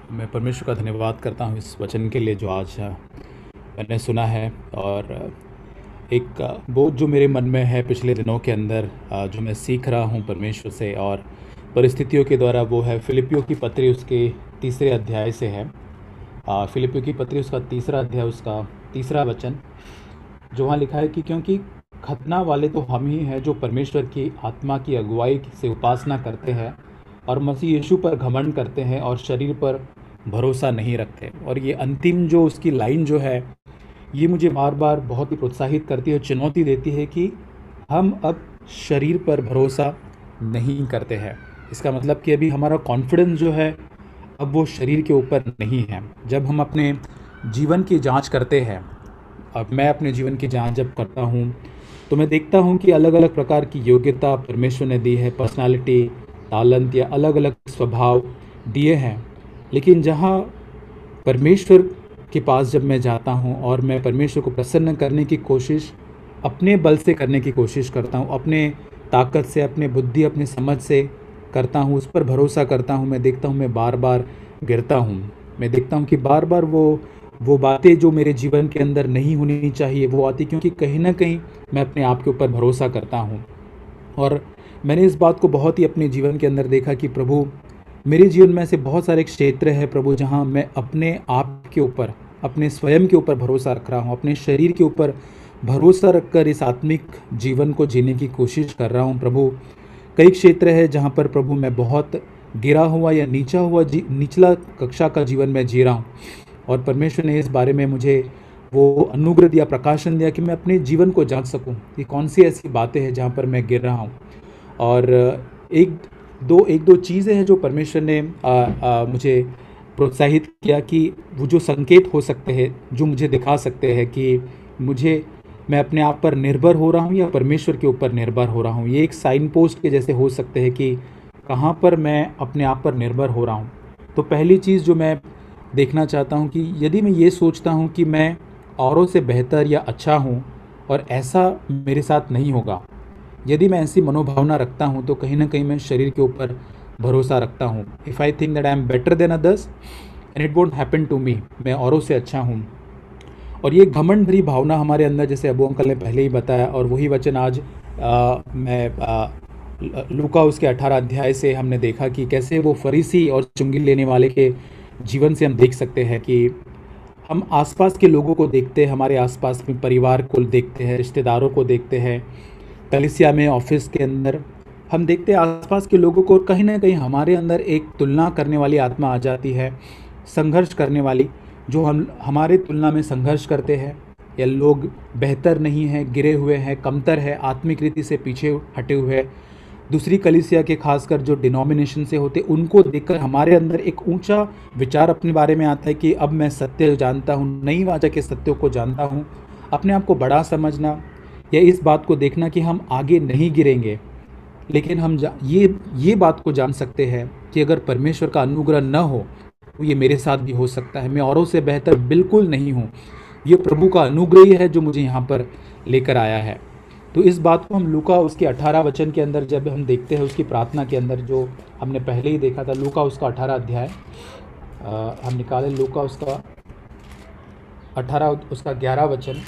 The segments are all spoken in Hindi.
मैं परमेश्वर का धन्यवाद करता हूँ इस वचन के लिए जो आज मैंने सुना है। और एक बोझ जो मेरे मन में है पिछले दिनों के अंदर, जो मैं सीख रहा हूँ परमेश्वर से और परिस्थितियों के द्वारा, वो है फिलिपियों की पत्री उसके तीसरे अध्याय से है। फिलिपियों की पत्री उसका तीसरा अध्याय, उसका तीसरा वचन, जो वहाँ लिखा है कि क्योंकि खतना वाले तो हम ही हैं जो परमेश्वर की आत्मा की अगुवाई से उपासना करते हैं और मसीह यीशु पर घमंड करते हैं और शरीर पर भरोसा नहीं रखते। और ये अंतिम जो उसकी लाइन जो है, ये मुझे बार बार बहुत ही प्रोत्साहित करती है, चुनौती देती है कि हम अब शरीर पर भरोसा नहीं करते हैं। इसका मतलब कि अभी हमारा कॉन्फिडेंस जो है अब वो शरीर के ऊपर नहीं है। जब हम अपने जीवन की जांच करते हैं, अब मैं अपने जीवन की जांच जब करता हूँ तो मैं देखता हूँ कि अलग अलग प्रकार की योग्यता परमेश्वर ने दी है, पर्सनालिटी, तालंत या अलग अलग स्वभाव दिए हैं। लेकिन जहाँ परमेश्वर के पास जब मैं जाता हूँ और मैं परमेश्वर को प्रसन्न करने की कोशिश अपने बल से करने की कोशिश करता हूँ, अपने ताकत से, अपने बुद्धि, अपने समझ से करता हूँ, उस पर भरोसा करता हूँ, मैं देखता हूँ मैं बार बार गिरता हूँ। मैं देखता हूँ कि बार बार वो बातें जो मेरे जीवन के अंदर नहीं होनी चाहिए वो आती, क्योंकि कहीं ना कहीं मैं अपने आप के ऊपर भरोसा करता हूँ। और मैंने इस बात को बहुत ही अपने जीवन के अंदर देखा कि प्रभु, मेरे जीवन में ऐसे बहुत सारे क्षेत्र हैं प्रभु जहाँ मैं अपने आप के ऊपर, अपने स्वयं के ऊपर भरोसा रख रहा हूँ, अपने शरीर के ऊपर भरोसा रखकर इस आत्मिक जीवन को जीने की कोशिश कर रहा हूँ प्रभु। कई क्षेत्र है जहाँ पर प्रभु मैं बहुत गिरा हुआ या निचला कक्षा का जीवन में जी रहा हूँ। और परमेश्वर ने इस बारे में मुझे वो अनुग्रह दिया, प्रकाशन दिया कि मैं अपने जीवन को जांच सकूं कि कौन सी ऐसी बातें हैं जहाँ पर मैं गिर रहा हूँ। और एक दो चीज़ें हैं जो परमेश्वर ने मुझे प्रोत्साहित किया कि वो जो संकेत हो सकते हैं, जो मुझे दिखा सकते हैं कि मैं अपने आप पर निर्भर हो रहा हूँ या परमेश्वर के ऊपर निर्भर हो रहा हूँ। ये एक साइन पोस्ट के जैसे हो सकते हैं कि कहाँ पर मैं अपने आप पर निर्भर हो रहा हूँ। तो पहली चीज़ जो मैं देखना चाहता हूँ कि यदि मैं ये सोचता हूँ कि मैं औरों से बेहतर या अच्छा हूँ और ऐसा मेरे साथ नहीं होगा, यदि मैं ऐसी मनोभावना रखता हूँ तो कहीं ना कहीं मैं शरीर के ऊपर भरोसा रखता हूँ। If I think that I am better than others and it won't happen to me, मैं औरों से अच्छा हूँ। और ये घमंड भरी भावना हमारे अंदर, जैसे अबू अंकल ने पहले ही बताया, और वही वचन आज लूका उसके 18 अध्याय से हमने देखा कि कैसे वो फरीसी और चुंगी लेने वाले के जीवन से हम देख सकते हैं कि हम आसपास के लोगों को देखते हैं, हमारे आसपास में परिवार को देखते हैं, रिश्तेदारों को देखते हैं, कलीसिया में, ऑफिस के अंदर हम देखते हैं आसपास के लोगों को, और कहीं ना कहीं हमारे अंदर एक तुलना करने वाली आत्मा आ जाती है, संघर्ष करने वाली, जो हम हमारे तुलना में संघर्ष करते हैं या लोग बेहतर नहीं हैं, गिरे हुए हैं, कमतर है, आत्मिक रीति से पीछे हटे हुए हैं। दूसरी कलीसिया के खासकर जो डिनोमिनेशन से होते, उनको देखकर हमारे अंदर एक ऊंचा विचार अपने बारे में आता है कि अब मैं सत्य जानता हूँ, नई वाचा के सत्यों को जानता हूँ। अपने आप को बड़ा समझना या इस बात को देखना कि हम आगे नहीं गिरेंगे, लेकिन हम ये बात को जान सकते हैं कि अगर परमेश्वर का अनुग्रह न हो तो ये मेरे साथ भी हो सकता है। मैं औरों से बेहतर बिल्कुल नहीं हूँ, ये प्रभु का अनुग्रह ही है जो मुझे यहाँ पर लेकर आया है। तो इस बात को हम लूका उसके 18 वचन के अंदर जब हम देखते हैं, उसकी प्रार्थना के अंदर जो हमने पहले ही देखा था, लूका उसका 18 अध्याय हम निकालें, लूका उसका 18 उसका 11 वचन,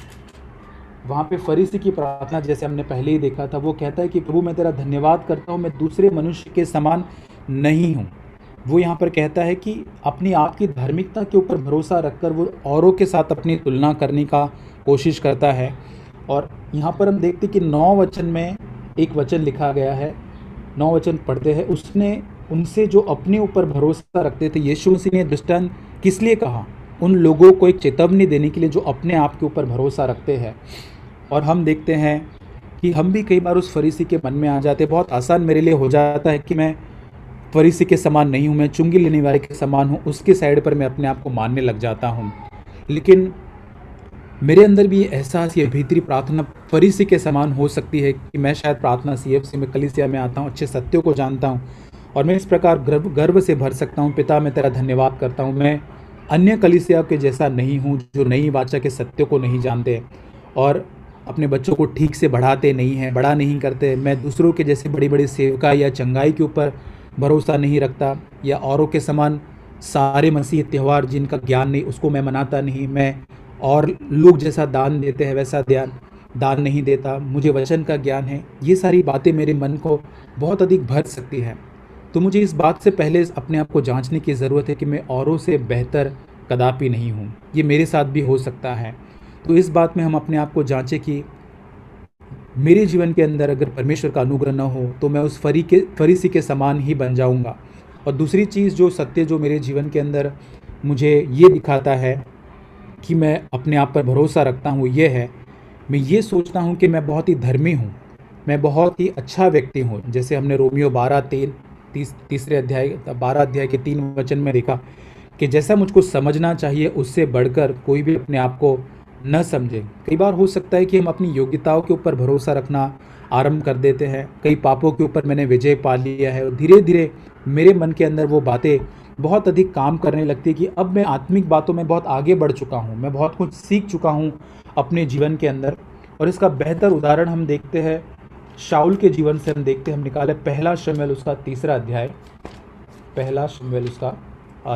वहाँ पे फरीसी की प्रार्थना जैसे हमने पहले ही देखा था, वो कहता है कि प्रभु मैं तेरा धन्यवाद करता हूँ, मैं दूसरे मनुष्य के समान नहीं हूँ। वो यहाँ पर कहता है कि अपनी आप की धार्मिकता के ऊपर भरोसा रखकर वो औरों के साथ अपनी तुलना करने का कोशिश करता है। और यहाँ पर हम देखते कि 9 वचन में एक वचन लिखा गया है, 9 वचन पढ़ते हैं, उसने उनसे जो अपने ऊपर भरोसा रखते थे, यीशु मसीह ने दृष्टांत किस लिए कहा? उन लोगों को एक चेतावनी देने के लिए जो अपने आप के ऊपर भरोसा रखते हैं। और हम देखते हैं कि हम भी कई बार उस फरीसी के मन में आ जाते हैं। बहुत आसान मेरे लिए हो जाता है कि मैं फरीसी के समान नहीं हूँ, मैं चुंगी लेने वाले के समान हूँ, उसके साइड पर मैं अपने आप को मानने लग जाता हूँ। लेकिन मेरे अंदर भी ये एहसास, ये भीतरी प्रार्थना फरीसी के समान हो सकती है कि मैं शायद प्रार्थना CFC में, कलीसिया में आता हूँ, अच्छे सत्यों को जानता हूँ और मैं इस प्रकार गर्व से भर सकता हूँ, पिता मैं तेरा धन्यवाद करता हूँ, मैं अन्य कलीसिया के जैसा नहीं हूँ जो नई वाचा के सत्यों को नहीं जानते और अपने बच्चों को ठीक से बढ़ाते नहीं हैं, बड़ा नहीं करते। मैं दूसरों के जैसे बड़ी बड़ी सेवका या चंगाई के ऊपर भरोसा नहीं रखता या औरों के समान सारे मसीह त्यौहार जिनका ज्ञान नहीं उसको मैं मनाता नहीं, मैं और लोग जैसा दान देते हैं वैसा दान नहीं देता, मुझे वचन का ज्ञान है। ये सारी बातें मेरे मन को बहुत अधिक भर सकती है। तो मुझे इस बात से पहले अपने आप को जांचने की ज़रूरत है कि मैं औरों से बेहतर कदापि नहीं हूँ। ये मेरे साथ भी हो सकता है। तो इस बात में हम अपने आप को जांचें कि मेरे जीवन के अंदर अगर परमेश्वर का अनुग्रह न हो तो मैं उस फरीसी के समान ही बन जाऊंगा। और दूसरी चीज़ जो सत्य जो मेरे जीवन के अंदर मुझे ये दिखाता है कि मैं अपने आप पर भरोसा रखता हूँ, ये है मैं ये सोचता हूँ कि मैं बहुत ही धर्मी हूँ, मैं बहुत ही अच्छा व्यक्ति हूँ। जैसे हमने रोमियो 12:3 अध्याय 12 अध्याय के 3 वचन में देखा कि जैसा मुझको समझना चाहिए उससे बढ़कर कोई भी अपने आप को न समझे। कई बार हो सकता है कि हम अपनी योग्यताओं के ऊपर भरोसा रखना आरंभ कर देते हैं। कई पापों के ऊपर मैंने विजय पा लिया है और धीरे धीरे मेरे मन के अंदर वो बातें बहुत अधिक काम करने लगती है कि अब मैं आत्मिक बातों में बहुत आगे बढ़ चुका हूँ, मैं बहुत कुछ सीख चुका हूँ अपने जीवन के अंदर। और इसका बेहतर उदाहरण हम देखते हैं शाऊल के जीवन से। हम देखते हैं, हम निकाले पहला शमूएल उसका 3 अध्याय, पहला शमूएल उसका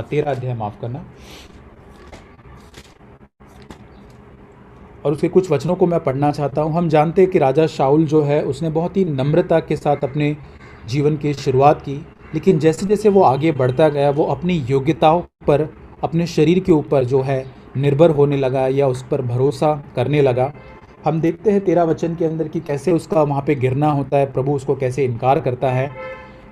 13 अध्याय, माफ़ करना। और उसके कुछ वचनों को मैं पढ़ना चाहता हूँ। हम जानते हैं कि राजा शाऊल जो है उसने बहुत ही नम्रता के साथ अपने जीवन की शुरुआत की, लेकिन जैसे जैसे वो आगे बढ़ता गया वो अपनी योग्यताओं पर, अपने शरीर के ऊपर जो है निर्भर होने लगा या उस पर भरोसा करने लगा। हम देखते हैं 13 वचन के अंदर कि कैसे उसका वहाँ पे गिरना होता है, प्रभु उसको कैसे इनकार करता है।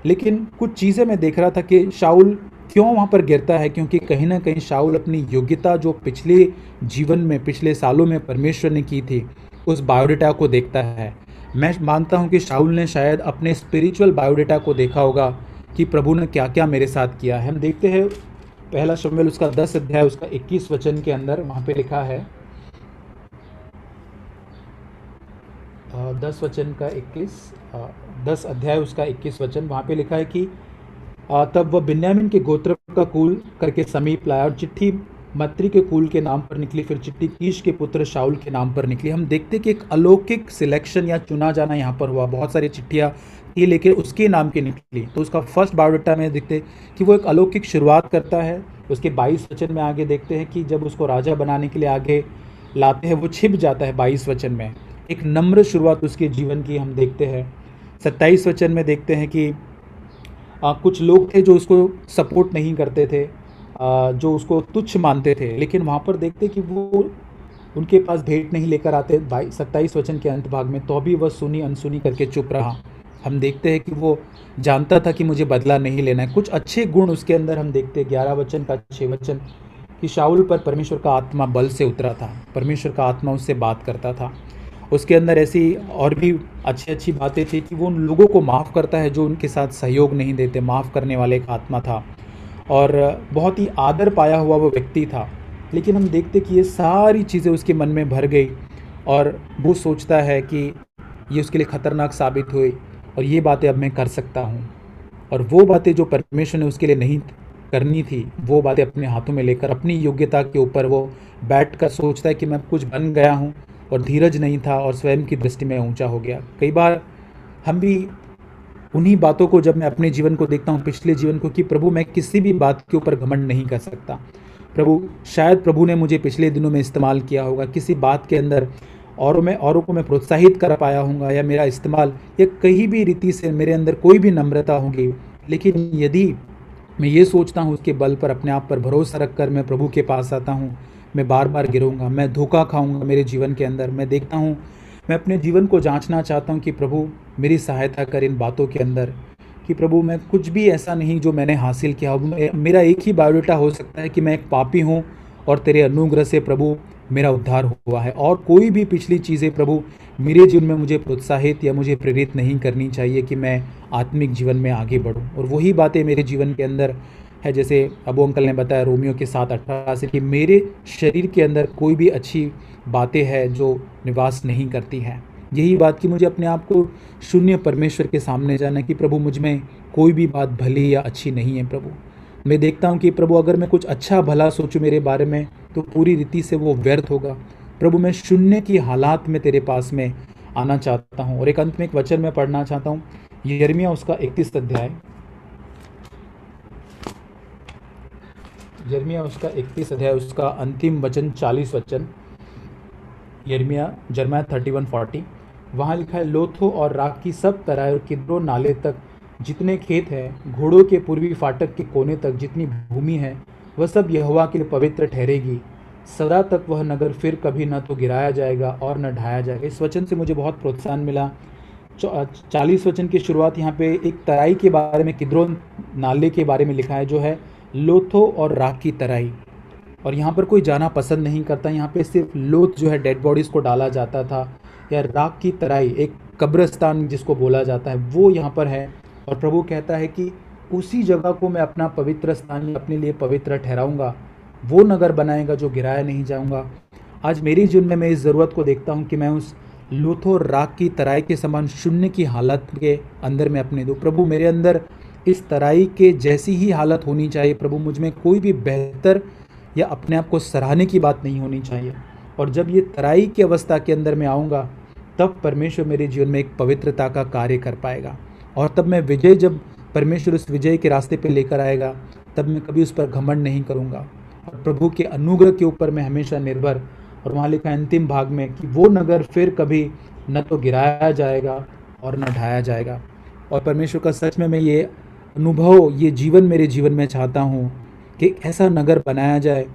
लेकिन कुछ चीज़ें मैं देख रहा था कि शाऊल क्यों वहाँ पर गिरता है, क्योंकि कहीं ना कहीं शाऊल अपनी योग्यता जो पिछले जीवन में, पिछले सालों में परमेश्वर ने की थी, उस बायोडेटा को देखता है। मैं मानता हूँ कि शाऊल ने शायद अपने स्पिरिचुअल बायोडेटा को देखा होगा कि प्रभु ने क्या क्या मेरे साथ किया है। हम देखते हैं पहला शमूएल उसका 10 अध्याय उसका 21 वचन के अंदर वहाँ पे लिखा है, 10 वचन का 10 अध्याय उसका 21 वचन, वहाँ पे लिखा है कि तब वह बिन्यामीन के गोत्र का कुल करके समीप लाया और चिट्ठी मत्री के कुल के नाम पर निकली, फिर चिट्ठी कीश के पुत्र शाऊल के नाम पर निकली। हम देखते कि एक अलौकिक सिलेक्शन या चुना जाना यहाँ पर हुआ। बहुत सारी चिट्ठियाँ थी लेकिन उसके नाम की निकली। तो उसका फर्स्ट बायोडाटा में देखते कि वो एक अलौकिक शुरुआत करता है। उसके 22 वचन में आगे देखते हैं कि जब उसको राजा बनाने के लिए आगे लाते हैं वो छिप जाता है 22 वचन में। एक नम्र शुरुआत उसके जीवन की हम देखते हैं। 27 वचन में देखते हैं कि कुछ लोग थे जो उसको सपोर्ट नहीं करते थे, जो उसको तुच्छ मानते थे, लेकिन वहाँ पर देखते कि वो उनके पास भेंट नहीं लेकर आते 27 वचन के अंत भाग में, तो भी वह सुनी अनसुनी करके चुप रहा। हम देखते हैं कि वो जानता था कि मुझे बदला नहीं लेना है। कुछ अच्छे गुण उसके अंदर हम देखते हैं। 11 वचन का 6 वचन कि शाऊल पर परमेश्वर का आत्मा बल से उतरा था, परमेश्वर का आत्मा उससे बात करता था। उसके अंदर ऐसी और भी अच्छी अच्छी बातें थी कि वो उन लोगों को माफ़ करता है जो उनके साथ सहयोग नहीं देते। माफ़ करने वाले एक आत्मा था और बहुत ही आदर पाया हुआ वो व्यक्ति था। लेकिन हम देखते कि ये सारी चीज़ें उसके मन में भर गई और वो सोचता है कि ये उसके लिए ख़तरनाक साबित हुई और ये बातें अब मैं कर सकता हूँ। और वो बातें जो परमेश्वर ने उसके लिए नहीं करनी थी, वो बातें अपने हाथों में लेकर अपनी योग्यता के ऊपर वो बैठ कर सोचता है कि मैं कुछ बन गया हूँ, और धीरज नहीं था और स्वयं की दृष्टि में ऊंचा हो गया। कई बार हम भी उन्हीं बातों को, जब मैं अपने जीवन को देखता हूँ, पिछले जीवन को, कि प्रभु मैं किसी भी बात के ऊपर घमंड नहीं कर सकता। शायद प्रभु ने मुझे पिछले दिनों में इस्तेमाल किया होगा किसी बात के अंदर, औरों को मैं प्रोत्साहित कर पाया हूँगा, या मेरा इस्तेमाल या कहीं भी रीति से मेरे अंदर कोई भी नम्रता होगी। लेकिन यदि मैं ये सोचता हूँ उसके बल पर, अपने आप पर भरोसा रखकर मैं प्रभु के पास आता हूँ, मैं बार बार गिरूंगा, मैं धोखा खाऊंगा मेरे जीवन के अंदर। मैं देखता हूँ, मैं अपने जीवन को जांचना चाहता हूँ कि प्रभु मेरी सहायता कर इन बातों के अंदर, कि प्रभु मैं कुछ भी ऐसा नहीं जो मैंने हासिल किया हो। मेरा एक ही बायोडाटा हो सकता है कि मैं एक पापी हूँ और तेरे अनुग्रह से प्रभु मेरा उद्धार हुआ है, और कोई भी पिछली चीज़ें प्रभु मेरे जीवन में मुझे प्रोत्साहित या मुझे प्रेरित नहीं करनी चाहिए कि मैं आत्मिक जीवन में आगे बढ़ूँ। और वही बातें मेरे जीवन के अंदर है, जैसे अबू अंकल ने बताया रोमियो के 7:18 से, कि मेरे शरीर के अंदर कोई भी अच्छी बातें हैं जो निवास नहीं करती हैं। यही बात कि मुझे अपने आप को शून्य परमेश्वर के सामने जाना कि प्रभु मुझ में कोई भी बात भली या अच्छी नहीं है। प्रभु मैं देखता हूँ कि प्रभु अगर मैं कुछ अच्छा भला सोचूं मेरे बारे में तो पूरी रीति से वो व्यर्थ होगा। प्रभु मैं शून्य की हालात में तेरे पास में आना चाहता हूँ। और एक अंत में एक वचन मैं पढ़ना चाहता हूँ, यिर्मयाह उसका 31 अध्याय, यिर्मयाह उसका 31 अध्याय, उसका अंतिम वचन 40 वचन, जर्मयाह 31:40। वहाँ लिखा है, लोथो और राख की सब तराई और किद्रोन नाले तक जितने खेत हैं, घोड़ों के पूर्वी फाटक के कोने तक जितनी भूमि है, वह सब यहोवा के लिए पवित्र ठहरेगी। सदा तक वह नगर फिर कभी न तो गिराया जाएगा और न ढाया जाएगा। इस वचन से मुझे बहुत प्रोत्साहन मिला। 40 वचन की शुरुआत यहाँ पे एक तराई के बारे में, किद्रोन नाले के बारे में लिखा है, जो है लोथो और राख की तराई। और यहाँ पर कोई जाना पसंद नहीं करता। यहाँ पे सिर्फ लोथ जो है डेड बॉडीज़ को डाला जाता था, या राख की तराई एक कब्रिस्तान जिसको बोला जाता है, वो यहाँ पर है। और प्रभु कहता है कि उसी जगह को मैं अपना पवित्र स्थान या अपने लिए पवित्र ठहराऊँगा, वो नगर बनाएगा जो गिराया नहीं जाऊँगा। आज मेरी जीवन में मैं इस ज़रूरत को देखता हूँ कि मैं उस लोथो राख की तराई के समान शून्य की हालत के अंदर मैं अपने दूँ। प्रभु मेरे अंदर इस तराई के जैसी ही हालत होनी चाहिए। प्रभु मुझ में कोई भी बेहतर या अपने आप को सराहने की बात नहीं होनी चाहिए। और जब ये तराई की अवस्था के अंदर मैं आऊँगा, तब परमेश्वर मेरे जीवन में एक पवित्रता का कार्य कर पाएगा। और तब मैं विजय, जब परमेश्वर उस विजय के रास्ते पे लेकर आएगा, तब मैं कभी उस पर घमंड नहीं करूँगा। और प्रभु के अनुग्रह के ऊपर मैं हमेशा निर्भर। और वहाँ लिखा है अंतिम भाग में कि वो नगर फिर कभी न तो गिराया जाएगा और न ढाया जाएगा। और परमेश्वर का सच में मैं ये अनुभव, ये जीवन मेरे जीवन में चाहता हूँ कि ऐसा नगर बनाया जाए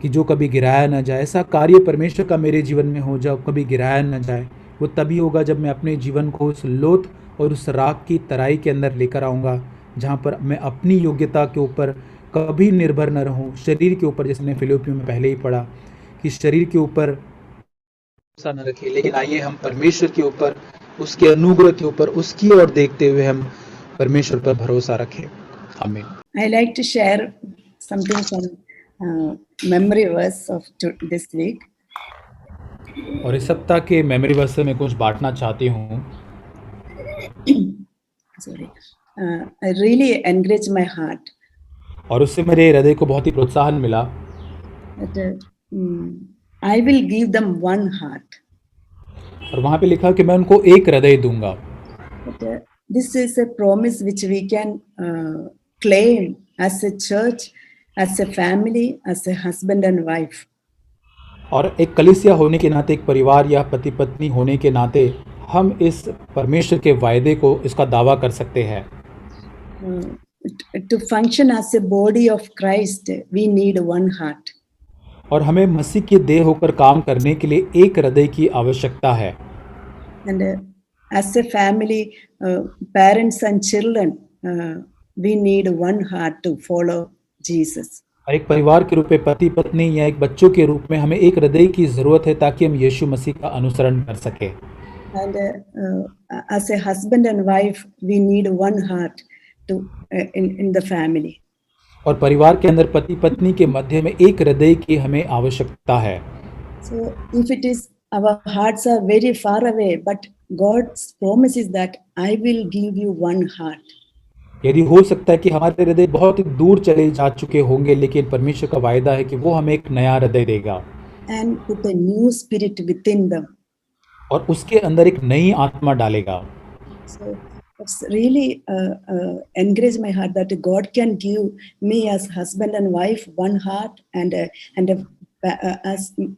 कि जो कभी गिराया न जाए। ऐसा कार्य परमेश्वर का मेरे जीवन में हो जाए, कभी गिराया न जाए। वो तभी होगा जब मैं अपने जीवन को उस लोथ और उस राख की तराई के अंदर लेकर आऊँगा, जहाँ पर मैं अपनी योग्यता के ऊपर कभी निर्भर न रहूँ, शरीर के ऊपर, जैसे मैंने फिलिपियों में पहले ही पढ़ा कि शरीर के ऊपर भरोसा न रखे, लेकिन आइए हम परमेश्वर के ऊपर, उसके अनुग्रह के ऊपर, उसकी ओर देखते हुए हम परमेश्वर पर भरोसा रखें। आमीन। I like to share something from memory verse of this week. और इस सप्ताह के मेमोरी वर्स से मैं कुछ बांटना चाहती हूँ। Sorry, I really encourage my heart. और उससे मेरे हृदय को बहुत ही प्रोत्साहन मिला। That I will give them one heart. और वहाँ पे लिखा कि मैं उनको एक हृदय दूंगा। But, this is a promise which we can claim as a church, as a family, as a husband and wife. और एक कलीसिया होने के नाते, एक परिवार या पति पत्नी होने के नाते, हम इस परमेश्वर के वायदे को, इसका दावा कर सकते हैं। To function as a body of Christ, we need one heart. और हमें मसीह की देह होकर काम करने के लिए एक हृदय की आवश्यकता है। And as a family, parents and children, we need one heart to follow Jesus. और एक परिवार के रूप में, पति पत्नी या एक बच्चों के रूप में, हमें एक हृदय की जरूरत है ताकि हम यीशु मसीह का अनुसरण कर सके। And as a husband and wife, we need one heart to in the family. और परिवार के अंदर पति पत्नी के मध्य में एक हृदय की हमें आवश्यकता है। So if it is, our hearts are very far away, but God's promise is that I will give you one heart. यदि हो सकता है कि हमारे हृदय बहुत ही दूर चले जा चुके होंगे, लेकिन परमेश्वर का वायदा है कि वो हमें एक नया हृदय देगा। And put a new spirit within them. और उसके अंदर एक नई आत्मा डालेगा। So it's really encourage my heart that God can give me as husband and wife one heart, and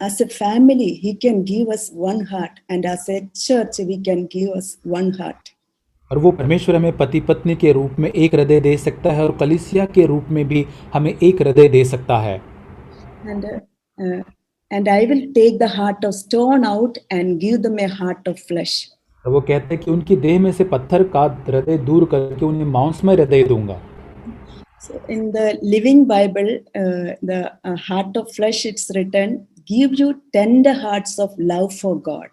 as a family He can give us one heart, and as a church we can give us one heart. और वो परमेश्वर हमें पति पत्नी के रूप में एक हृदय दे सकता है, और कलीसिया के रूप में भी हमें एक हृदय दे सकता है। And I will take the heart of stone out and give them a heart of flesh. और वो कहते हैं कि उनकी देह में से पत्थर का हृदय दूर करके उन्हें मांसमय हृदय दूंगा। So in the Living Bible, the heart of flesh, it's written, give you tender hearts of love for God.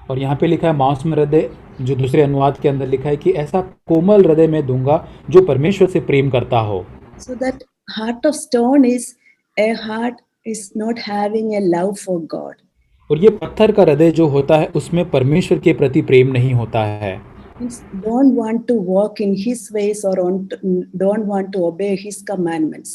और यहाँ पे लिखा है मांसमय हृदय, जो दूसरे अनुवाद के अंदर लिखा है कि ऐसा कोमल हृदय मैं दूंगा जो परमेश्वर से प्रेम करता हो। So that heart of stone is a heart is not having a love for God. और ये पत्थर का हृदय जो होता है, उसमें परमेश्वर के प्रति प्रेम नहीं होता है। Don't want to walk in His ways or don't want to obey His commandments.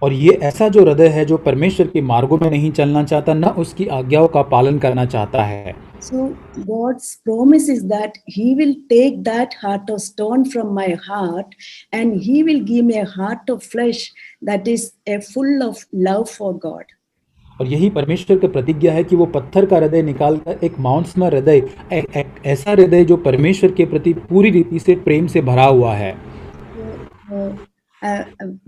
और ये ऐसा जो हृदय है जो परमेश्वर के मार्गों में नहीं चलना चाहता, न उसकी आज्ञाओं का पालन करना चाहता है। So God's promise is that He will take that heart of stone from my heart and He will give me a heart of flesh that is full of love for God. और यही परमेश्वर की प्रतिज्ञा है कि वो पत्थर का हृदय निकालकर एक मांसमय हृदय, एक ऐसा हृदय जो परमेश्वर के प्रति पूरी रीति से प्रेम से भरा हुआ है।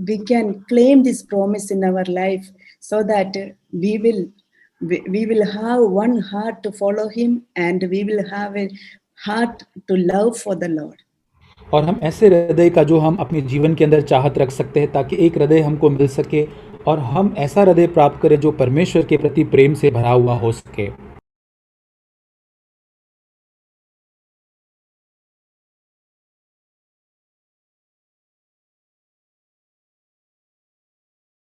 We can claim this promise in our life so that we will have one heart to follow Him and we will have a heart to love for the Lord. और हम ऐसे हृदय का जो हम अपने जीवन के अंदर चाहत रख सकते हैं ताकि एक हृदय हमको मिल सके और हम ऐसा हृदय प्राप्त करें जो परमेश्वर के प्रति प्रेम से भरा हुआ हो सके।